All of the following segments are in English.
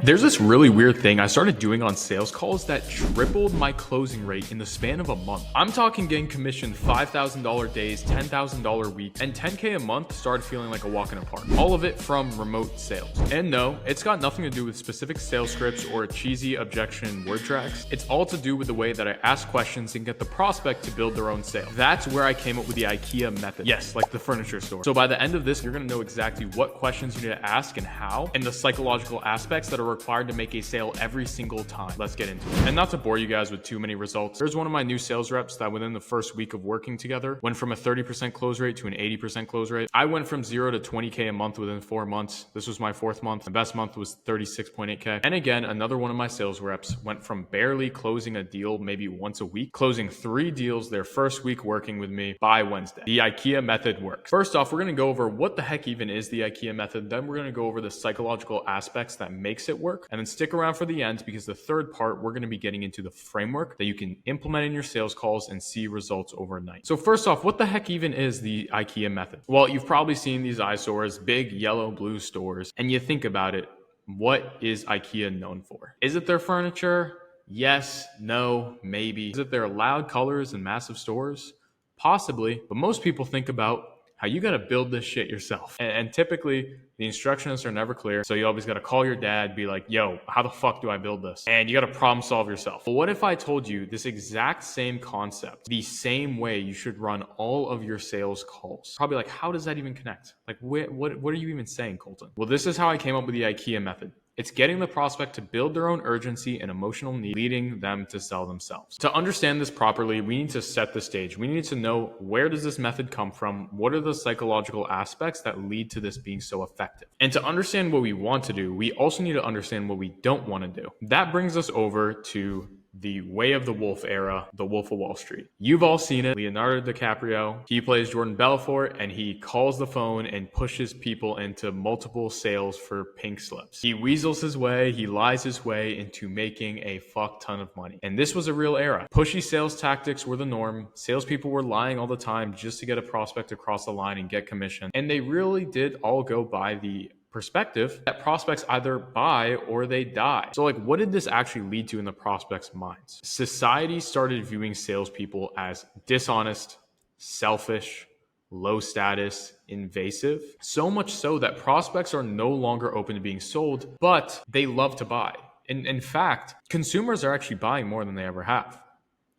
There's this really weird thing I started doing on sales calls that tripled my closing rate in the span of a month. I'm talking getting commissioned $5,000 days, $10,000 weeks, and $10K a month started feeling like a walk in the park. All of it from remote sales. And no, it's got nothing to do with specific sales scripts or cheesy objection word tracks. It's all to do with the way that I ask questions and get the prospect to build their own sale. That's where I came up with the IKEA method. Yes, like the furniture store. So by the end of this, you're gonna know exactly what questions you need to ask and how, and the psychological aspects that are required to make a sale every single time. Let's get into it. And not to bore you guys with too many results, there's one of my new sales reps that within the first week of working together went from a 30% close rate to an 80% close rate. I went from 0 to 20K a month within 4 months. This was my fourth month. The best month was 36.8K. And again, another one of my sales reps went from barely closing a deal maybe once a week, closing 3 deals their first week working with me by Wednesday. The IKEA method works. First off, we're going to go over what the heck even is the IKEA method. Then we're going to go over the psychological aspects that makes it work. And then stick around for the end because the third part, we're going to be getting into the framework that you can implement in your sales calls and see results overnight. So first off, what the heck even is the IKEA method? Well, you've probably seen these eyesores, big yellow, blue stores, and you think about it, what is IKEA known for? Is it their furniture? Yes, no, maybe. Is it their loud colors and massive stores? Possibly, but most people think about how you got to build this shit yourself. And typically, the instructions are never clear. So you always got to call your dad, be like, yo, how the fuck do I build this? And you got to problem solve yourself. But what if I told you this exact same concept, the same way you should run all of your sales calls? Probably like, how does that even connect? Like, what are you even saying, Colton? Well, this is how I came up with the IKEA method. It's getting the prospect to build their own urgency and emotional need, leading them to sell themselves. To understand this properly, we need to set the stage. We need to know, where does this method come from? What are the psychological aspects that lead to this being so effective? And to understand what we want to do, we also need to understand what we don't want to do. That brings us over to the Way of the Wolf era, the Wolf of Wall Street. You've all seen it. Leonardo DiCaprio, he plays Jordan Belfort, and he calls the phone and pushes people into multiple sales for pink slips. He weasels his way, he lies his way into making a fuck ton of money. And this was a real era. Pushy sales tactics were the norm. Salespeople were lying all the time just to get a prospect across the line and get commission. And they really did all go by the perspective that prospects either buy or they die. So like, what did this actually lead to in the prospects' minds? Society started viewing salespeople as dishonest, selfish, low status, invasive. So much so that prospects are no longer open to being sold, but they love to buy. In fact, consumers are actually buying more than they ever have.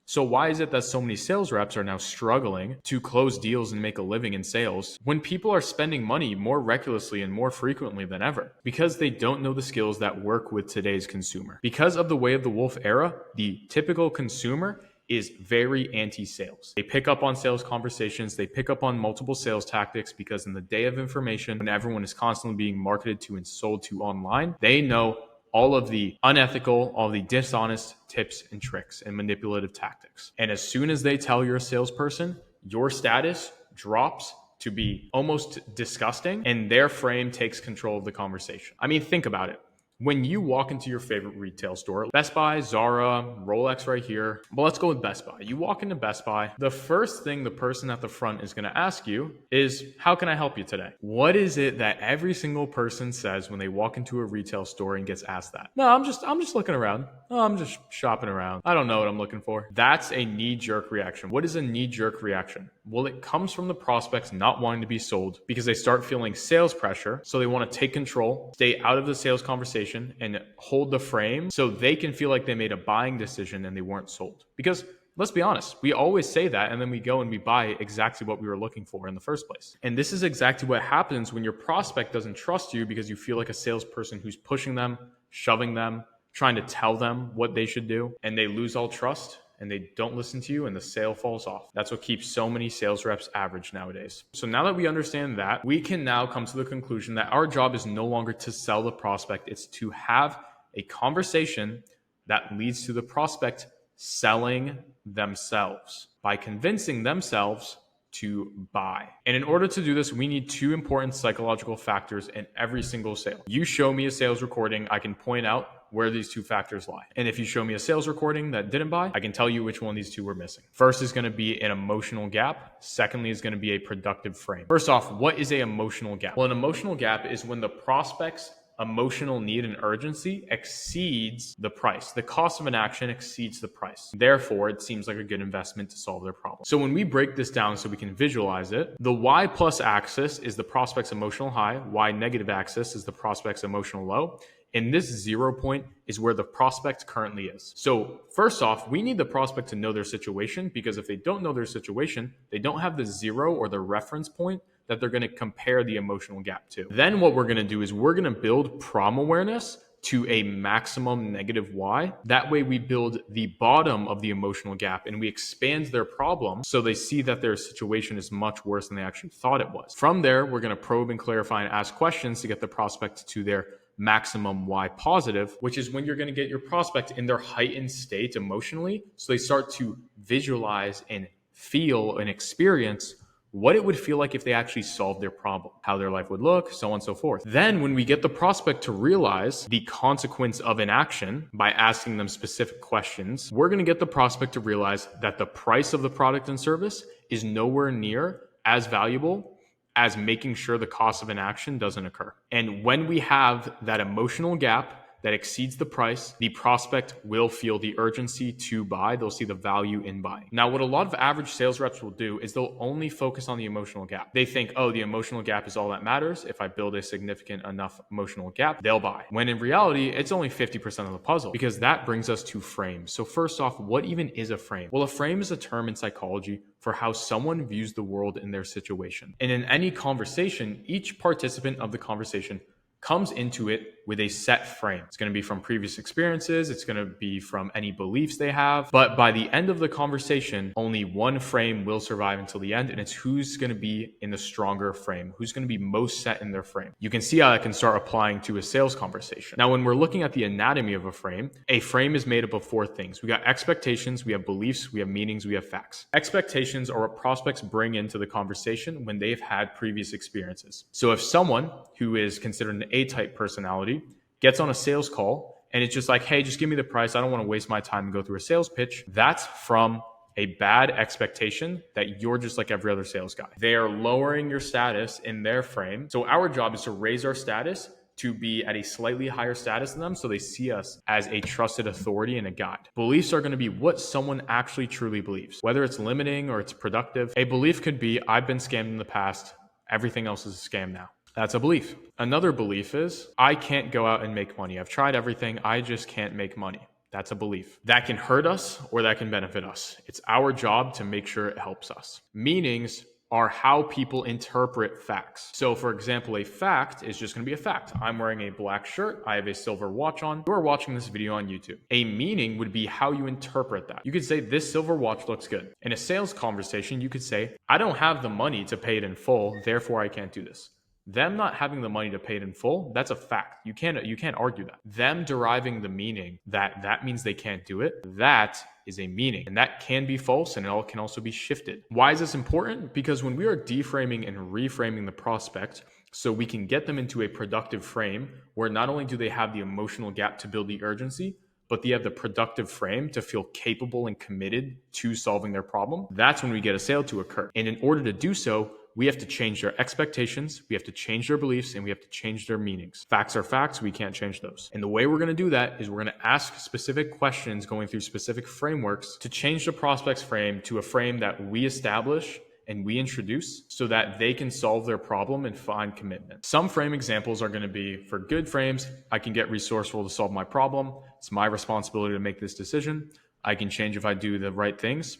So why is it that so many sales reps are now struggling to close deals and make a living in sales when people are spending money more recklessly and more frequently than ever? Because they don't know the skills that work with today's consumer. Because of the Way of the Wolf era, the typical consumer is very anti-sales. They pick up on sales conversations. They pick up on multiple sales tactics because in the day of information, when everyone is constantly being marketed to and sold to online, they know all of the unethical, all the dishonest tips and tricks and manipulative tactics. And as soon as they tell you're a salesperson, your status drops to be almost disgusting and their frame takes control of the conversation. I mean, think about it. When you walk into your favorite retail store, Best Buy, Zara, Rolex right here, but let's go with Best Buy. You walk into Best Buy, the first thing the person at the front is going to ask you is, how can I help you today? What is it that every single person says when they walk into a retail store and gets asked that? No, I'm just looking around. Oh, I'm just shopping around. I don't know what I'm looking for. That's a knee-jerk reaction. What is a knee-jerk reaction? Well, it comes from the prospects not wanting to be sold because they start feeling sales pressure. So they want to take control, stay out of the sales conversation, and hold the frame so they can feel like they made a buying decision and they weren't sold. Because let's be honest, we always say that and then we go and we buy exactly what we were looking for in the first place. And this is exactly what happens when your prospect doesn't trust you because you feel like a salesperson who's pushing them, shoving them, trying to tell them what they should do, and they lose all trust and they don't listen to you and the sale falls off. That's what keeps so many sales reps average nowadays. So now that we understand that, we can now come to the conclusion that our job is no longer to sell the prospect. It's to have a conversation that leads to the prospect selling themselves by convincing themselves to buy. And in order to do this, we need 2 important psychological factors in every single sale. You show me a sales recording, I can point out where these 2 factors lie. And if you show me a sales recording that didn't buy, I can tell you which one of these 2 were missing. First is going to be an emotional gap. Secondly is going to be a productive frame. First off, what is an emotional gap? Well, an emotional gap is when the prospects emotional need and urgency exceeds the price. The cost of an action exceeds the price. Therefore, it seems like a good investment to solve their problem. So when we break this down so we can visualize it, the Y plus axis is the prospect's emotional high, Y negative axis is the prospect's emotional low. And this 0 point is where the prospect currently is. So first off, we need the prospect to know their situation, because if they don't know their situation, they don't have the 0 or the reference point that they're going to compare the emotional gap to. Then what we're going to do is we're going to build problem awareness to a maximum negative Y. That way we build the bottom of the emotional gap and we expand their problem so they see that their situation is much worse than they actually thought it was. From there, we're going to probe and clarify and ask questions to get the prospect to their maximum Y positive, which is when you're going to get your prospect in their heightened state emotionally, so they start to visualize and feel and experience what it would feel like if they actually solved their problem, how their life would look, so on and so forth. Then when we get the prospect to realize the consequence of an action by asking them specific questions, we're going to get the prospect to realize that the price of the product and service is nowhere near as valuable as making sure the cost of an action doesn't occur. And when we have that emotional gap that exceeds the price, the prospect will feel the urgency to buy. They'll see the value in buying. Now, what a lot of average sales reps will do is they'll only focus on the emotional gap. They think, oh, the emotional gap is all that matters. If I build a significant enough emotional gap, they'll buy. When in reality, it's only 50% of the puzzle, because that brings us to frames. So first off, what even is a frame? Well, a frame is a term in psychology for how someone views the world in their situation. And in any conversation, each participant of the conversation comes into it with a set frame. It's going to be from previous experiences. It's going to be from any beliefs they have. But by the end of the conversation, only one frame will survive until the end. And it's who's going to be in the stronger frame, who's going to be most set in their frame. You can see how that can start applying to a sales conversation. Now, when we're looking at the anatomy of a frame is made up of 4 things. We got expectations, we have beliefs, we have meanings, we have facts. Expectations are what prospects bring into the conversation when they've had previous experiences. So if someone who is considered an A-type personality gets on a sales call and it's just like, hey, just give me the price. I don't want to waste my time and go through a sales pitch. That's from a bad expectation that you're just like every other sales guy. They are lowering your status in their frame. So our job is to raise our status to be at a slightly higher status than them, so they see us as a trusted authority and a guide. Beliefs are going to be what someone actually truly believes, whether it's limiting or it's productive. A belief could be, I've been scammed in the past. Everything else is a scam now. That's a belief. Another belief is, I can't go out and make money. I've tried everything. I just can't make money. That's a belief. That can hurt us or that can benefit us. It's our job to make sure it helps us. Meanings are how people interpret facts. So for example, a fact is just going to be a fact. I'm wearing a black shirt. I have a silver watch on. You are watching this video on YouTube. A meaning would be how you interpret that. You could say, this silver watch looks good. In a sales conversation, you could say, I don't have the money to pay it in full, therefore I can't do this. Them not having the money to pay it in full, that's a fact. You can't argue that. Them deriving the meaning that means they can't do it, that is a meaning. And that can be false and it all can also be shifted. Why is this important? Because when we are deframing and reframing the prospect, so we can get them into a productive frame where not only do they have the emotional gap to build the urgency, but they have the productive frame to feel capable and committed to solving their problem, that's when we get a sale to occur. And in order to do so, we have to change their expectations, we have to change their beliefs, and we have to change their meanings. Facts are facts, we can't change those. And the way we're going to do that is we're going to ask specific questions going through specific frameworks to change the prospect's frame to a frame that we establish and we introduce so that they can solve their problem and find commitment. Some frame examples are going to be, for good frames, I can get resourceful to solve my problem. It's my responsibility to make this decision. I can change if I do the right things.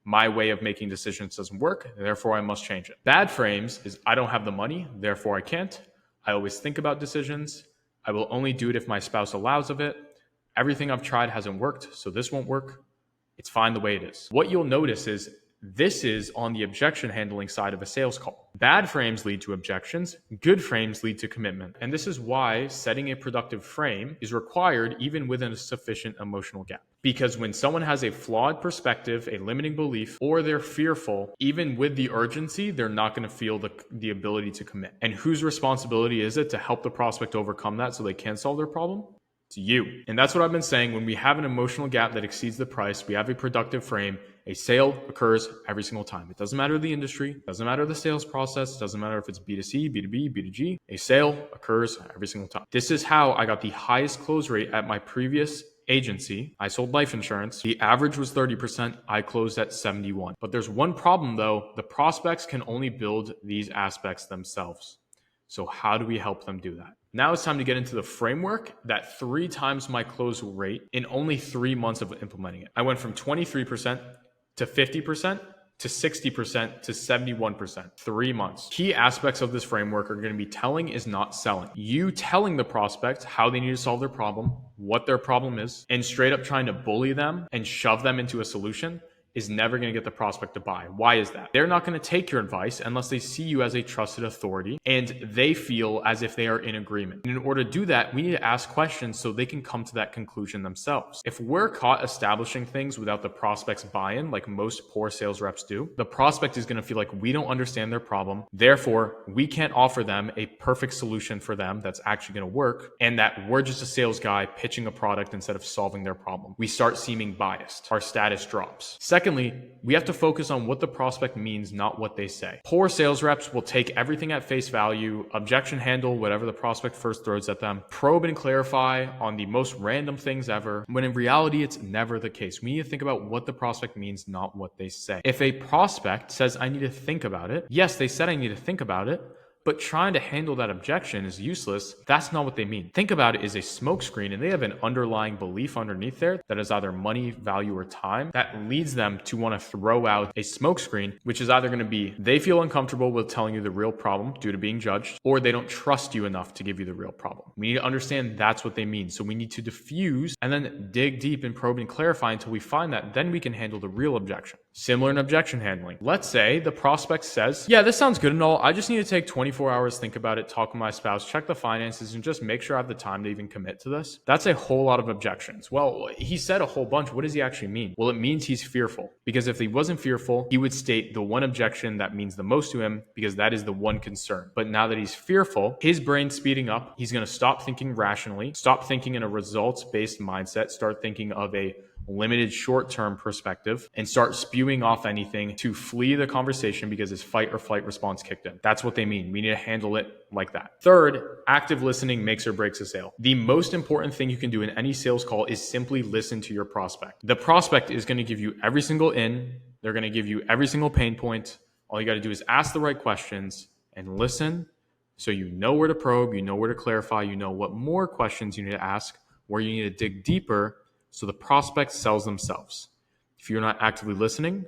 My way of making decisions doesn't work, therefore I must change it. Bad frames is, I don't have the money, therefore I can't. I always think about decisions. I will only do it if my spouse allows of it. Everything I've tried hasn't worked, so this won't work. It's fine the way it is. What you'll notice is this is on the objection handling side of a sales call. Bad frames lead to objections. Good frames lead to commitment. And this is why setting a productive frame is required even within a sufficient emotional gap. Because when someone has a flawed perspective, a limiting belief, or they're fearful, even with the urgency, they're not going to feel the ability to commit. And whose responsibility is it to help the prospect overcome that so they can solve their problem? It's you. And that's what I've been saying. When we have an emotional gap that exceeds the price, we have a productive frame. A sale occurs every single time. It doesn't matter the industry, doesn't matter the sales process, doesn't matter if it's B2C, B2B, B2G. A sale occurs every single time. This is how I got the highest close rate at my previous agency. I sold life insurance. The average was 30%. I closed at 71. But there's one problem though. The prospects can only build these aspects themselves. So how do we help them do that? Now it's time to get into the framework that 3 times my close rate in only 3 months of implementing it. I went from 23% to 50% to 60% to 71%, 3 months. Key aspects of this framework are going to be telling is not selling. You telling the prospect how they need to solve their problem, what their problem is, and straight up trying to bully them and shove them into a solution is never going to get the prospect to buy. Why is that? They're not going to take your advice unless they see you as a trusted authority and they feel as if they are in agreement. And in order to do that, we need to ask questions so they can come to that conclusion themselves. If we're caught establishing things without the prospect's buy-in, like most poor sales reps do, the prospect is going to feel like we don't understand their problem. Therefore, we can't offer them a perfect solution for them that's actually going to work, and that we're just a sales guy pitching a product instead of solving their problem. We start seeming biased. Our status drops. Secondly, we have to focus on what the prospect means, not what they say. Poor sales reps will take everything at face value, objection handle whatever the prospect first throws at them, probe and clarify on the most random things ever, when in reality, it's never the case. We need to think about what the prospect means, not what they say. If a prospect says, I need to think about it, yes, they said I need to think about it, but trying to handle that objection is useless. That's not what they mean. Think about it as a smokescreen, and they have an underlying belief underneath there that is either money, value, or time that leads them to want to throw out a smokescreen, which is either going to be they feel uncomfortable with telling you the real problem due to being judged, or they don't trust you enough to give you the real problem. We need to understand that's what they mean. So we need to diffuse and then dig deep and probe and clarify until we find that. Then we can handle the real objection. Similar in objection handling. Let's say the prospect says, yeah, this sounds good and all. I just need to take 24 hours, think about it, talk with my spouse, check the finances, and just make sure I have the time to even commit to this. That's a whole lot of objections. Well, he said a whole bunch. What does he actually mean? Well, it means he's fearful. Because if he wasn't fearful, he would state the one objection that means the most to him, because that is the one concern. But now that he's fearful, his brain's speeding up. He's going to stop thinking rationally, stop thinking in a results-based mindset, start thinking of a limited short-term perspective, and start spewing off anything to flee the conversation because his fight or flight response kicked in. That's what they mean. We need to handle it like that. Third, active listening makes or breaks a sale. The most important thing you can do in any sales call is simply listen to your prospect. The prospect is going to give you every single in. They're going to give you every single pain point. All you got to do is ask the right questions and listen, so you know where to probe, you know where to clarify, you know what more questions you need to ask, where you need to dig deeper, so the prospect sells themselves. If you're not actively listening,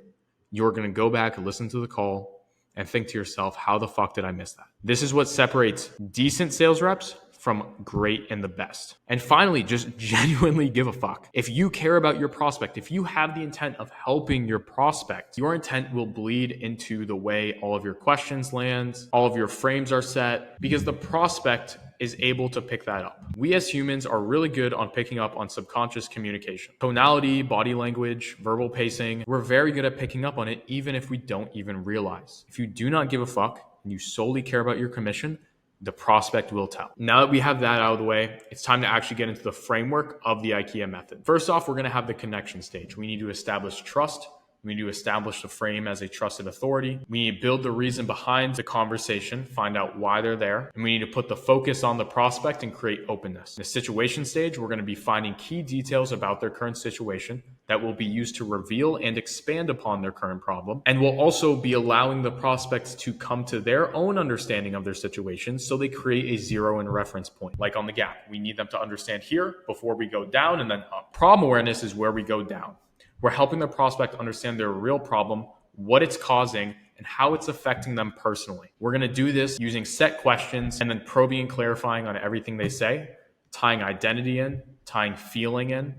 you're going to go back and listen to the call and think to yourself, how the fuck did I miss that? This is what separates decent sales reps from great and the best. And finally, just genuinely give a fuck. If you care about your prospect, if you have the intent of helping your prospect, your intent will bleed into the way all of your questions land, all of your frames are set, because the prospect is able to pick that up. We as humans are really good on picking up on subconscious communication. Tonality, body language, verbal pacing, we're very good at picking up on it even if we don't even realize. If you do not give a fuck and you solely care about your commission, the prospect will tell. Now that we have that out of the way, it's time to actually get into the framework of the IKEA method. First off, we're going to have the connection stage. We need to establish trust. We need to establish the frame as a trusted authority. We need to build the reason behind the conversation, find out why they're there. And we need to put the focus on the prospect and create openness. In the situation stage, we're going to be finding key details about their current situation that will be used to reveal and expand upon their current problem. And we'll also be allowing the prospects to come to their own understanding of their situation, so they create a zero and reference point. Like on the gap, we need them to understand here before we go down and then up. Problem awareness is where we go down. We're helping the prospect understand their real problem, what it's causing, and how it's affecting them personally. We're going to do this using set questions and then probing and clarifying on everything they say, tying identity in, tying feeling in,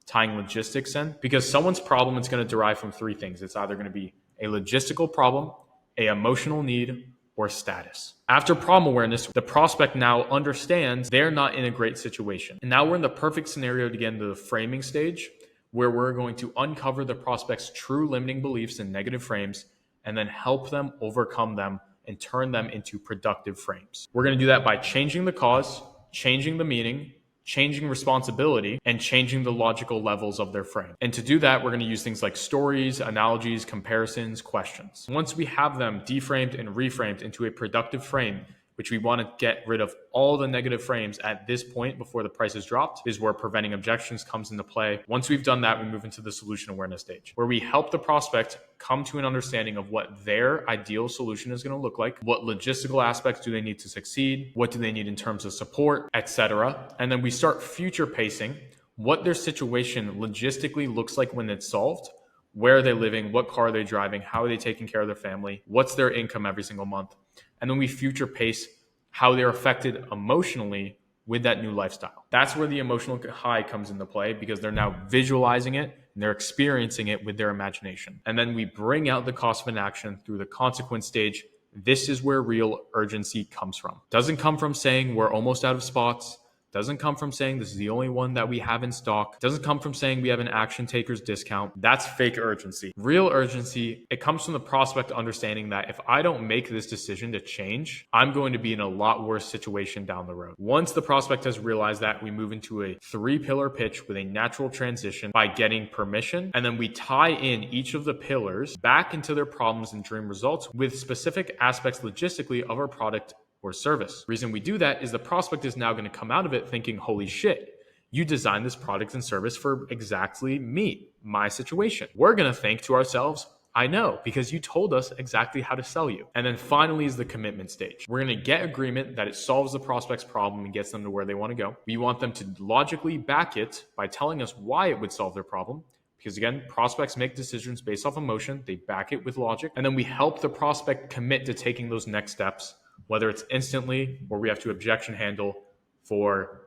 tying logistics in, because someone's problem is going to derive from 3 things. It's either going to be a logistical problem, a emotional need, or status. After problem awareness, the prospect now understands they're not in a great situation. And now we're in the perfect scenario to get into the framing stage, where we're going to uncover the prospect's true limiting beliefs and negative frames, and then help them overcome them and turn them into productive frames. We're going to do that by changing the cause, changing the meaning, changing responsibility, and changing the logical levels of their frame. And to do that, we're going to use things like stories, analogies, comparisons, questions. Once we have them deframed and reframed into a productive frame, which we want to get rid of all the negative frames at this point before the price is dropped, is where preventing objections comes into play. Once we've done that, we move into the solution awareness stage, where we help the prospect come to an understanding of what their ideal solution is going to look like, what logistical aspects do they need to succeed, what do they need in terms of support, etc. And then we start future pacing what their situation logistically looks like when it's solved. Where are they living? What car are they driving? How are they taking care of their family? What's their income every single month? And then we future pace how they're affected emotionally with that new lifestyle. That's where the emotional high comes into play, because they're now visualizing it and they're experiencing it with their imagination. And then we bring out the cost of inaction through the consequence stage. This is where real urgency comes from. Doesn't come from saying we're almost out of spots. Doesn't come from saying this is the only one that we have in stock. Doesn't come from saying we have an action taker's discount. That's fake urgency. Real urgency, it comes from the prospect understanding that if I don't make this decision to change, I'm going to be in a lot worse situation down the road. Once the prospect has realized that, we move into a 3-pillar pitch with a natural transition by getting permission. And then we tie in each of the pillars back into their problems and dream results with specific aspects logistically of our product or service. The reason we do that is the prospect is now going to come out of it thinking, holy shit, you designed this product and service for exactly me, my situation. We're going to think to ourselves, I know, because you told us exactly how to sell you. And then finally is the commitment stage. We're going to get agreement that it solves the prospect's problem and gets them to where they want to go. We want them to logically back it by telling us why it would solve their problem. Because again, prospects make decisions based off emotion. They back it with logic. And then we help the prospect commit to taking those next steps, whether it's instantly or we have to objection handle for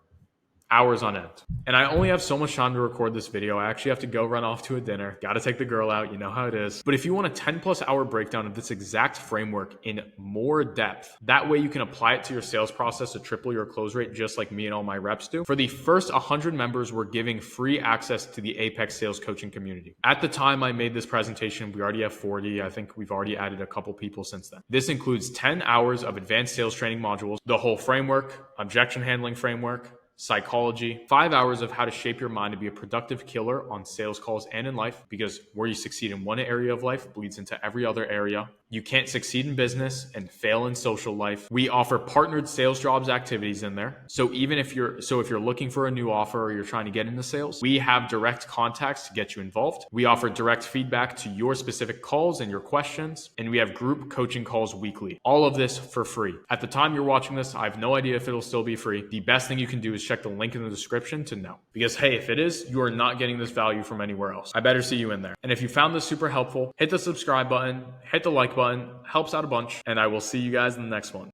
hours on end. And I only have so much time to record this video. I actually have to go run off to a dinner. Got to take the girl out. You know how it is. But if you want a 10+ hour breakdown of this exact framework in more depth, that way you can apply it to your sales process to triple your close rate, just like me and all my reps do. For the first 100 members, we're giving free access to the Apex Sales Coaching community. At the time I made this presentation, we already have 40. I think we've already added a couple people since then. This includes 10 hours of advanced sales training modules, the whole framework, objection handling framework, psychology, 5 hours of how to shape your mind to be a productive killer on sales calls and in life, because where you succeed in one area of life bleeds into every other area. You can't succeed in business and fail in social life. We offer partnered sales jobs activities in there. So even if you're looking for a new offer or you're trying to get into sales, we have direct contacts to get you involved. We offer direct feedback to your specific calls and your questions, and we have group coaching calls weekly. All of this for free. At the time you're watching this, I have no idea if it'll still be free. The best thing you can do is check the link in the description to know. Because hey, if it is, you are not getting this value from anywhere else. I better see you in there. And if you found this super helpful, hit the subscribe button, hit the like button, helps out a bunch, and I will see you guys in the next one.